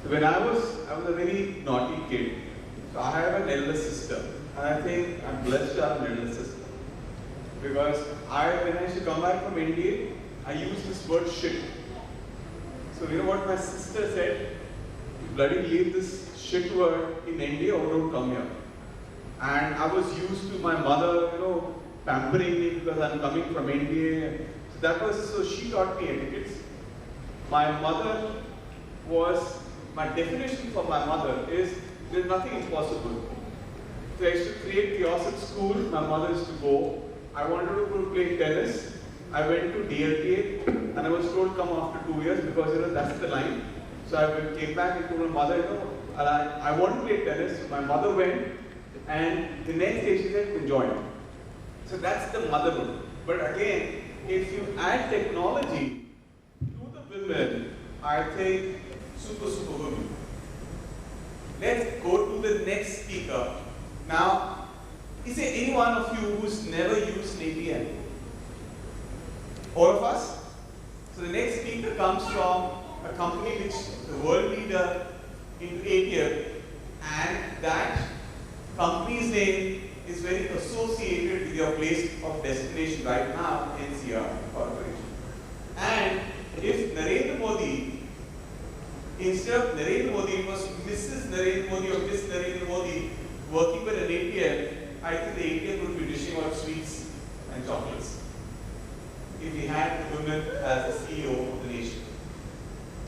When I was a very naughty kid. So I have an elder sister, and I think I'm blessed to have an elder sister because when I used to come back from India, I used this word shit. So you know what my sister said? You bloody leave this shit word in India or don't come here. And I was used to my mother, pampering me because I'm coming from India. So she taught me etiquettes. My mother was, my definition for my mother is there's nothing impossible. So I used to create chaos at school, my mother used to go. I wanted to go play tennis. I went to DLTA and I was told come after 2 years because that's the line. So I came back and told my mother, I want to play tennis. So my mother went and the next day she said, enjoy. So that's the motherhood. But again, if you add technology to the women, I think super women. Let's go to the next speaker. Now, is there any one of you who's never used an ATM? All of us? So the next speaker comes from a company which is the world leader in ATM, and that company's name is very associated with your place of destination right now, NCR Corporation. And if Narendra Modi, instead of Narendra Modi, it was Mrs. Narendra Modi or Miss Narendra Modi working with an ATM, I think the ATM would be dishing out sweets and chocolates if we had women as the CEO of the nation.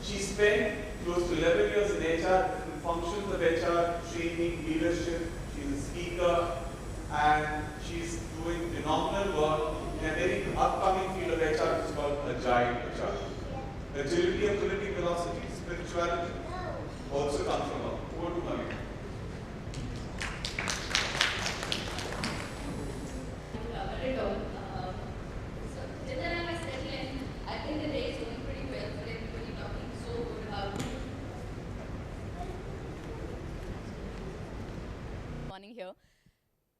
She spent close to 11 years in HR, different functions of HR, training, leadership. She's a speaker, and she's doing phenomenal work in a very upcoming field of HR, which is called Agile HR. Agility, ability, velocity, spirituality also comes from her. Over to Kavita. Here.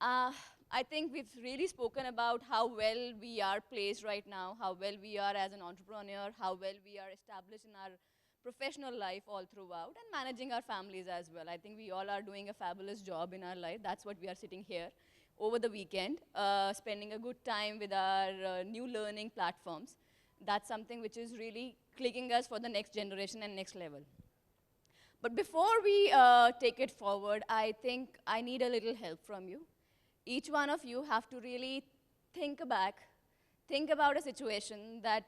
I think we've really spoken about how well we are placed right now, how well we are as an entrepreneur, how well we are established in our professional life all throughout, and managing our families as well. I think we all are doing a fabulous job in our life. That's what we are sitting here over the weekend, spending a good time with our new learning platforms. That's something which is really clicking us for the next generation and next level. But before we take it forward, I think I need a little help from you. Each one of you have to really think about a situation that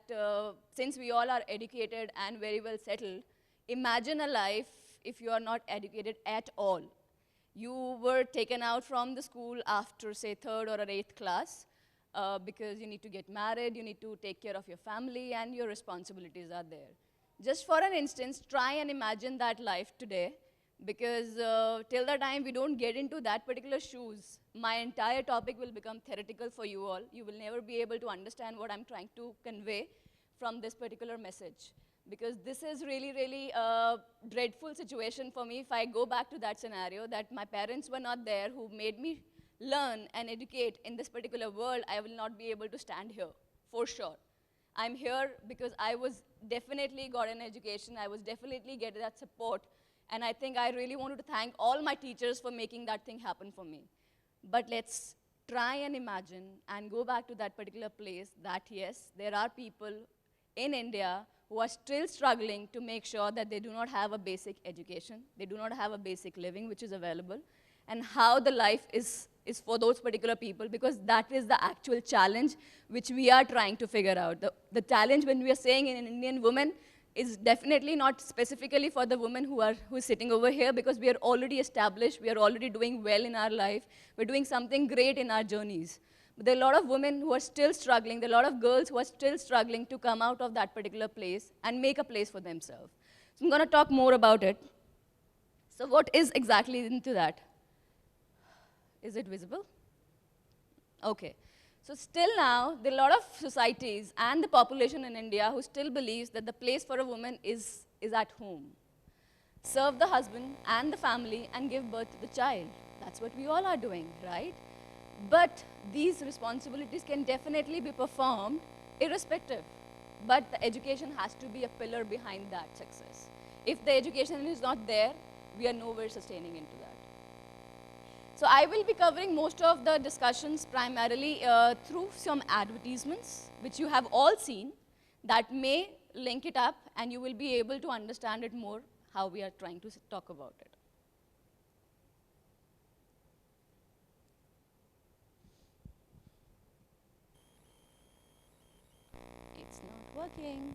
since we all are educated and very well settled, imagine a life if you are not educated at all. You were taken out from the school after, say, 3rd or 8th class because you need to get married, you need to take care of your family, and your responsibilities are there. Just for an instance, try and imagine that life today, because till the time we don't get into that particular shoes, my entire topic will become theoretical for you all. You will never be able to understand what I'm trying to convey from this particular message, because this is really, really a dreadful situation for me if I go back to that scenario that my parents were not there who made me learn and educate in this particular world. I will not be able to stand here, for sure. I'm here because I was definitely got an education. I was definitely getting that support. And I think I really wanted to thank all my teachers for making that thing happen for me. But let's try and imagine and go back to that particular place that, yes, there are people in India who are still struggling to make sure that they do not have a basic education, they do not have a basic living which is available, and how the life is for those particular people, because that is the actual challenge which we are trying to figure out. The challenge when we are saying in an Indian woman is definitely not specifically for the women who is sitting over here, because we are already established, we are already doing well in our life, we're doing something great in our journeys. But there are a lot of women who are still struggling, there are a lot of girls who are still struggling to come out of that particular place and make a place for themselves. So I'm going to talk more about it. So what is exactly into that? Is it visible? Okay. So still now, there are a lot of societies and the population in India who still believes that the place for a woman is at home. Serve the husband and the family and give birth to the child. That's what we all are doing, right? But these responsibilities can definitely be performed irrespective. But the education has to be a pillar behind that success. if the education is not there, we are nowhere sustaining into that. So I will be covering most of the discussions primarily through some advertisements, which you have all seen, that may link it up, and you will be able to understand it more, how we are trying to talk about it. It's not working.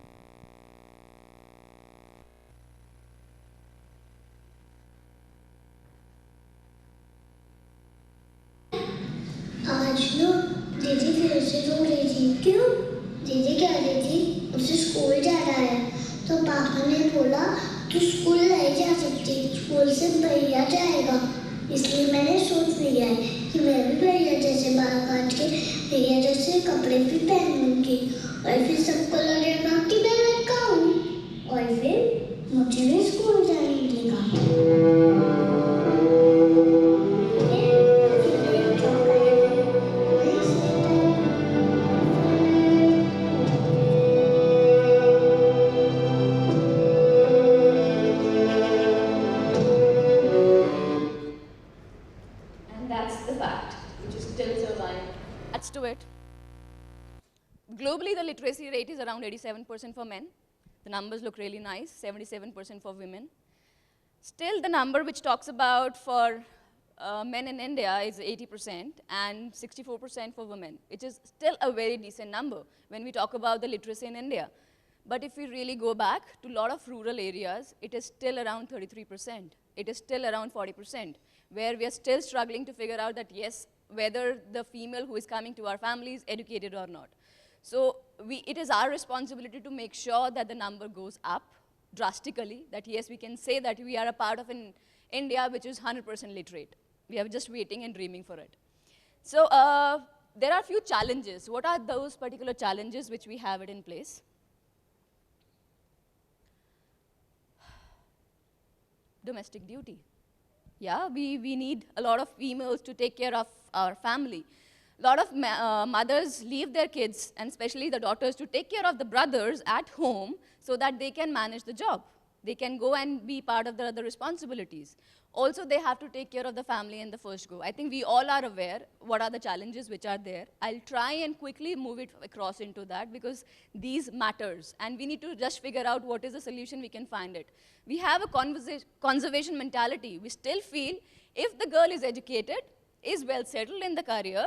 आज ना दीदी फिर से रो रही थी। क्यों? दीदी कह रही थी उसे स्कूल जाना है, तो पापा ने बोला तू स्कूल नहीं जा सकती, स्कूल से भैया जाएगा। इसलिए मैंने सोच लिया है कि मैं भी भैया जैसे बाल काट के भैया जैसे कपड़े भी पहनूंगी, और फिर सबको लगेगा कि मैं लड़का हूँ, और फिर मुझे भी स्कूल जाने मिलेगा। To it. Globally, the literacy rate is around 87% for men. The numbers look really nice, 77% for women. Still, the number which talks about for men in India is 80% and 64% for women, which is still a very decent number when we talk about the literacy in India. But if we really go back to a lot of rural areas, it is still around 33%. It is still around 40%, where we are still struggling to figure out that, yes, whether the female who is coming to our family is educated or not. So it is our responsibility to make sure that the number goes up drastically, that yes, we can say that we are a part of an India which is 100% literate. We are just waiting and dreaming for it. So there are a few challenges. What are those particular challenges which we have it in place? Domestic duty. Yeah, we need a lot of females to take care of our family. A lot of mothers leave their kids, and especially the daughters, to take care of the brothers at home so that they can manage the job. They can go and be part of the other responsibilities. Also, they have to take care of the family in the first go. I think we all are aware what are the challenges which are there. I'll try and quickly move it across into that because these matters, and we need to just figure out what is the solution we can find it. We have a conservation mentality. We still feel if the girl is educated, is well settled in the career,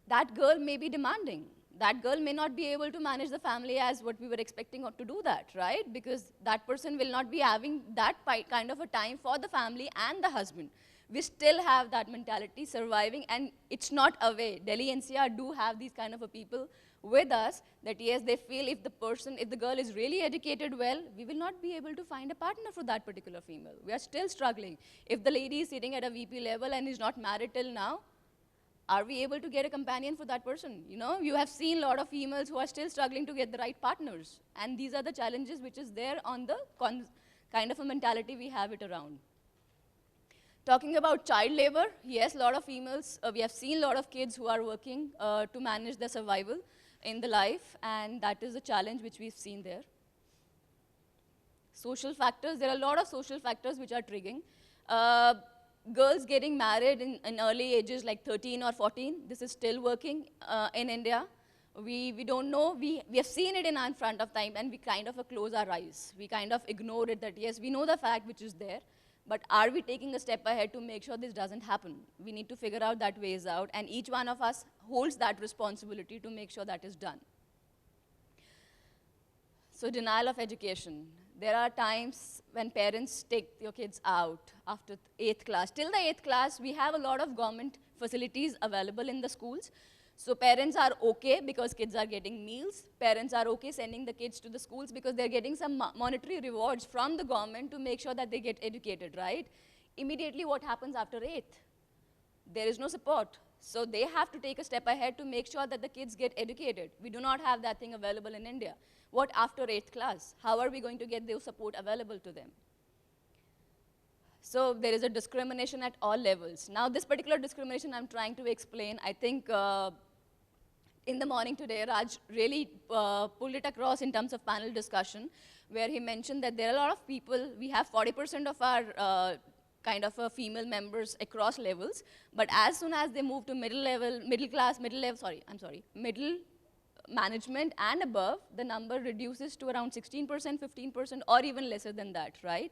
that girl may be demanding. That girl may not be able to manage the family as what we were expecting to do that, right? Because that person will not be having that kind of a time for the family and the husband. We still have that mentality surviving, and it's not away. Delhi NCR do have these kind of a people with us that yes, they feel if the girl is really educated well, we will not be able to find a partner for that particular female. We are still struggling. If the lady is sitting at a VP level and is not married till now, are we able to get a companion for that person? You know, you have seen a lot of females who are still struggling to get the right partners. And these are the challenges which is there on the kind of a mentality we have it around. Talking about child labor, yes, a lot of females, we have seen a lot of kids who are working to manage their survival in the life, and that is a challenge which we've seen there. Social factors, there are a lot of social factors which are triggering. Girls getting married in early ages like 13 or 14, this is still working in India. We don't know, we have seen it in our front of time, and we kind of close our eyes. We kind of ignore it that yes, we know the fact which is there, but are we taking a step ahead to make sure this doesn't happen? We need to figure out that ways out, and each one of us holds that responsibility to make sure that is done. So denial of education. There are times when parents take your kids out after 8th class. Till the 8th class, we have a lot of government facilities available in the schools. So parents are okay because kids are getting meals. Parents are okay sending the kids to the schools because they're getting some monetary rewards from the government to make sure that they get educated, right? Immediately, what happens after 8th? There is no support. So they have to take a step ahead to make sure that the kids get educated. We do not have that thing available in India. What after 8th class? How are we going to get those support available to them? So there is a discrimination at all levels. Now this particular discrimination I'm trying to explain, I think in the morning today, Raj really pulled it across in terms of panel discussion, where he mentioned that there are a lot of people, we have 40% of our kind of female members across levels, but as soon as they move to middle level, middle class, middle management and above, the number reduces to around 16%, 15%, or even lesser than that, right?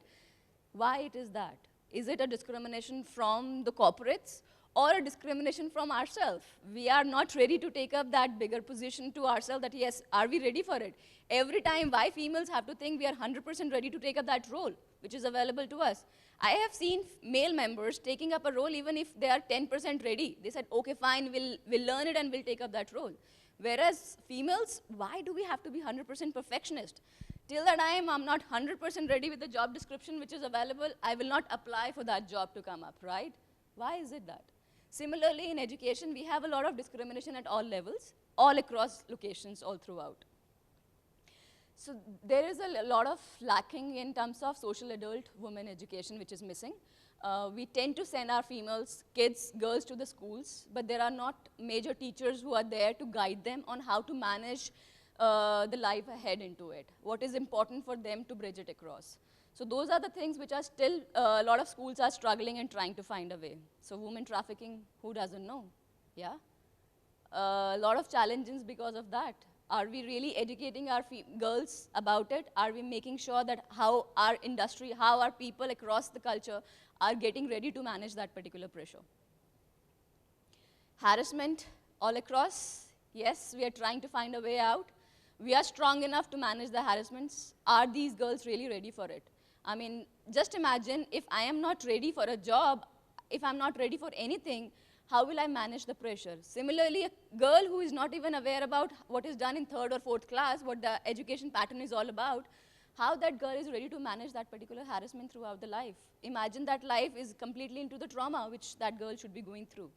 Why it is that? Is it a discrimination from the corporates or a discrimination from ourselves? We are not ready to take up that bigger position to ourselves that, yes, are we ready for it? Every time, why females have to think we are 100% ready to take up that role, which is available to us? I have seen male members taking up a role even if they are 10% ready. They said, okay, fine, we'll learn it and we'll take up that role. Whereas females, why do we have to be 100% perfectionist? Till the time I'm not 100% ready with the job description which is available, I will not apply for that job to come up, right? Why is it that? Similarly, in education, we have a lot of discrimination at all levels, all across locations, all throughout. So there is a lot of lacking in terms of social adult women education, which is missing. We tend to send our females, kids, girls to the schools, but there are not major teachers who are there to guide them on how to manage the life ahead into it. What is important for them to bridge it across. So those are the things which are still, a lot of schools are struggling and trying to find a way. So women trafficking, who doesn't know? Yeah? A lot of challenges because of that. Are we really educating our girls about it? Are we making sure that how our industry, how our people across the culture are getting ready to manage that particular pressure? Harassment all across, yes, we are trying to find a way out. We are strong enough to manage the harassments. Are these girls really ready for it? I mean, just imagine if I am not ready for a job, if I'm not ready for anything, how will I manage the pressure? Similarly, a girl who is not even aware about what is done in 3rd or 4th class, what the education pattern is all about, how that girl is ready to manage that particular harassment throughout the life. Imagine that life is completely into the trauma which that girl should be going through.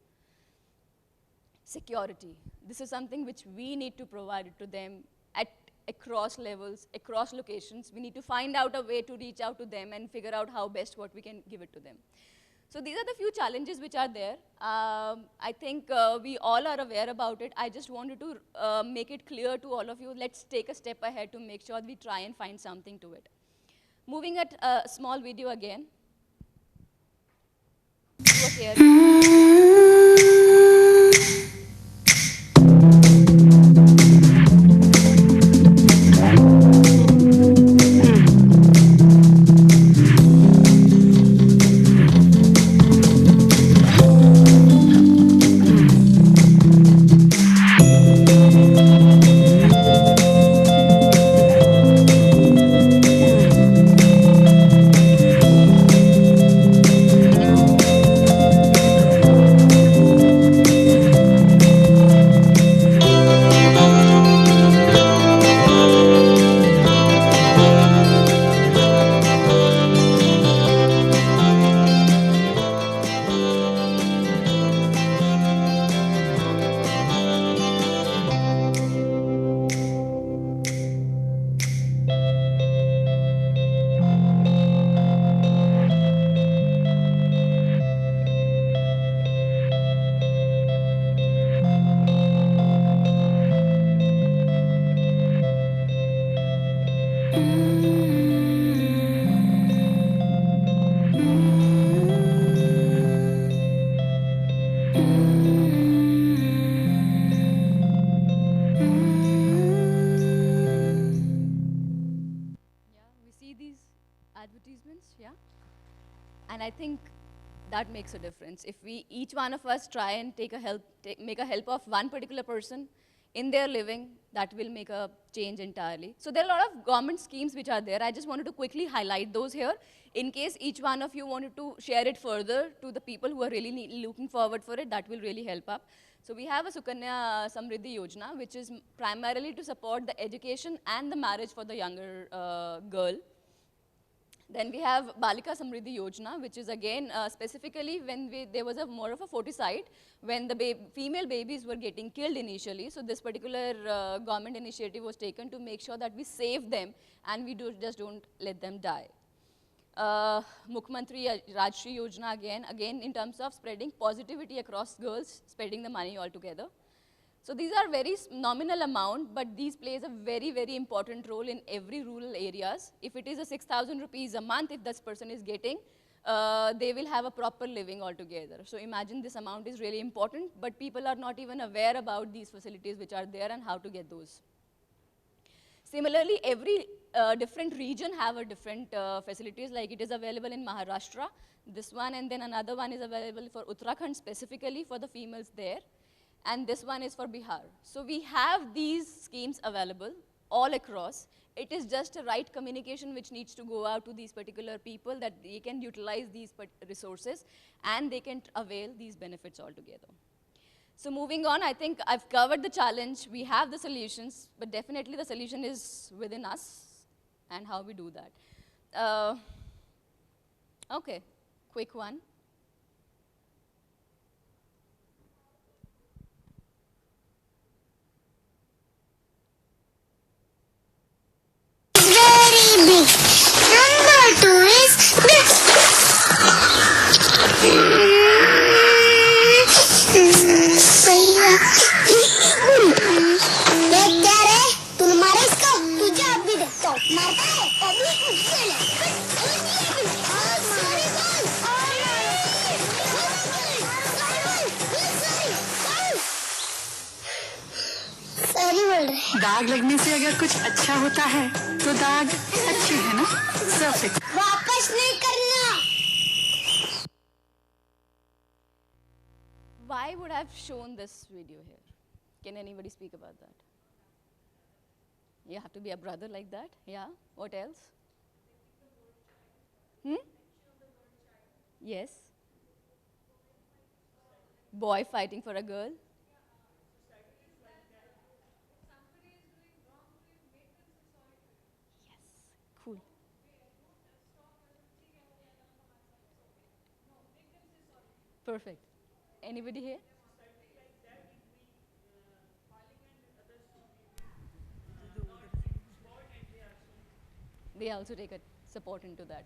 Security. This is something which we need to provide it to them across levels, across locations. We need to find out a way to reach out to them and figure out how best what we can give it to them. So these are the few challenges which are there. I think we all are aware about it. I just wanted to make it clear to all of you. Let's take a step ahead to make sure we try and find something to it. Moving at a small video again. advertisements, yeah? And I think that makes a difference. If we, each one of us try and make a help of one particular person in their living, that will make a change entirely. So there are a lot of government schemes which are there. I just wanted to quickly highlight those here in case each one of you wanted to share it further to the people who are really looking forward for it. That will really help up. So we have a Sukanya Samriddhi Yojana, which is primarily to support the education and the marriage for the younger girl. Then we have Balika Samriddhi Yojana, which is again specifically when there was more of a foeticide, when the female babies were getting killed initially. So this particular government initiative was taken to make sure that we save them and we just don't let them die. Mukhyamantri Rajshri Yojana again in terms of spreading positivity across girls, spreading the money altogether. So these are very nominal amount, but these plays a very, very important role in every rural areas. If it is a 6,000 rupees a month, if this person is getting, they will have a proper living altogether. So imagine this amount is really important, but people are not even aware about these facilities which are there and how to get those. Similarly, every different region have a different facilities, like it is available in Maharashtra, this one, and then another one is available for Uttarakhand specifically for the females there, and this one is for Bihar. So we have these schemes available all across. It is just a right communication which needs to go out to these particular people that they can utilize these resources and they can avail these benefits altogether. So moving on, I think I've covered the challenge. We have the solutions, but definitely the solution is within us and how we do that. Okay, quick one. Very big. Number 2 is दाग लगने से अगर कुछ अच्छा होता है तो दाग अच्छे है ना, सर्फिक वापस नहीं करना. Why would I have shown this video here? Can anybody speak about that? You have to be a brother like that? Yeah? What else? Yes. Boy fighting for a girl? Yes. Cool. Perfect. Anybody here? They also take a support into that.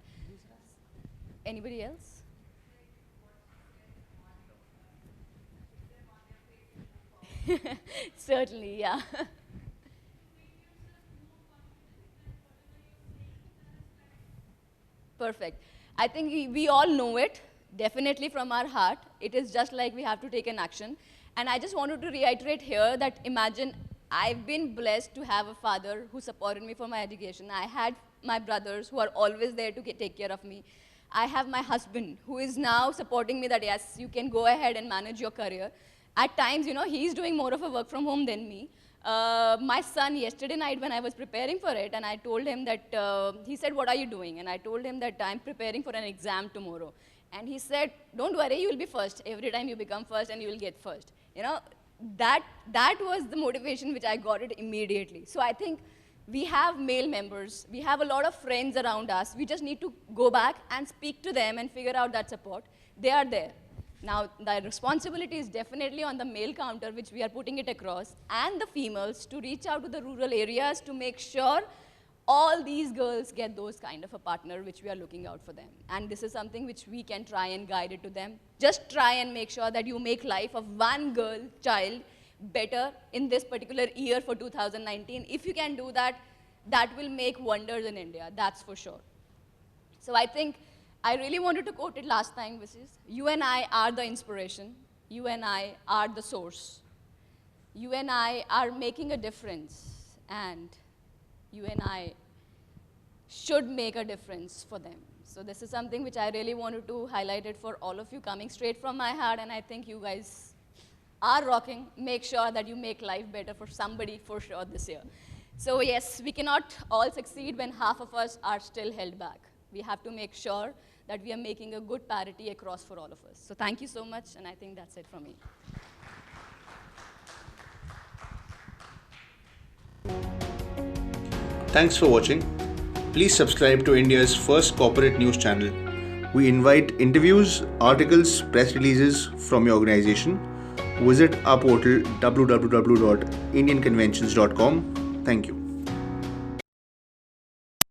Anybody else? Certainly, yeah. Perfect. I think we all know it, definitely from our heart. It is just like we have to take an action. And I just wanted to reiterate here that imagine I've been blessed to have a father who supported me for my education. I had my brothers who are always there to take care of me. I have my husband who is now supporting me that yes, you can go ahead and manage your career. At times, you know, he's doing more of a work from home than me. My son, yesterday night when I was preparing for it, and I told him that, he said, what are you doing? And I told him that I'm preparing for an exam tomorrow. And he said, don't worry, you will be first. Every time you become first and you will get first. You know, that was the motivation which I got it immediately. So I think we have male members, we have a lot of friends around us. We just need to go back and speak to them and figure out that support. They are there. Now, the responsibility is definitely on the male counter, which we are putting it across, and the females to reach out to the rural areas to make sure all these girls get those kind of a partner which we are looking out for them. And this is something which we can try and guide it to them. Just try and make sure that you make life of one girl child better in this particular year for 2019. If you can do that, that will make wonders in India, that's for sure. So I think I really wanted to quote it last time, which is, you and I are the inspiration. You and I are the source. You and I are making a difference. And you and I should make a difference for them. So this is something which I really wanted to highlight it for all of you, coming straight from my heart, and I think you guys are rocking. Make sure that you make life better for somebody for sure this year. So yes, we cannot all succeed when half of us are still held back. We have to make sure that we are making a good parity across for all of us. So thank you so much, and I think that's it from me. Thanks for watching. Please subscribe to India's first corporate news channel. We invite interviews, articles, press releases from your organization. Visit our portal www.indianconventions.com. Thank you.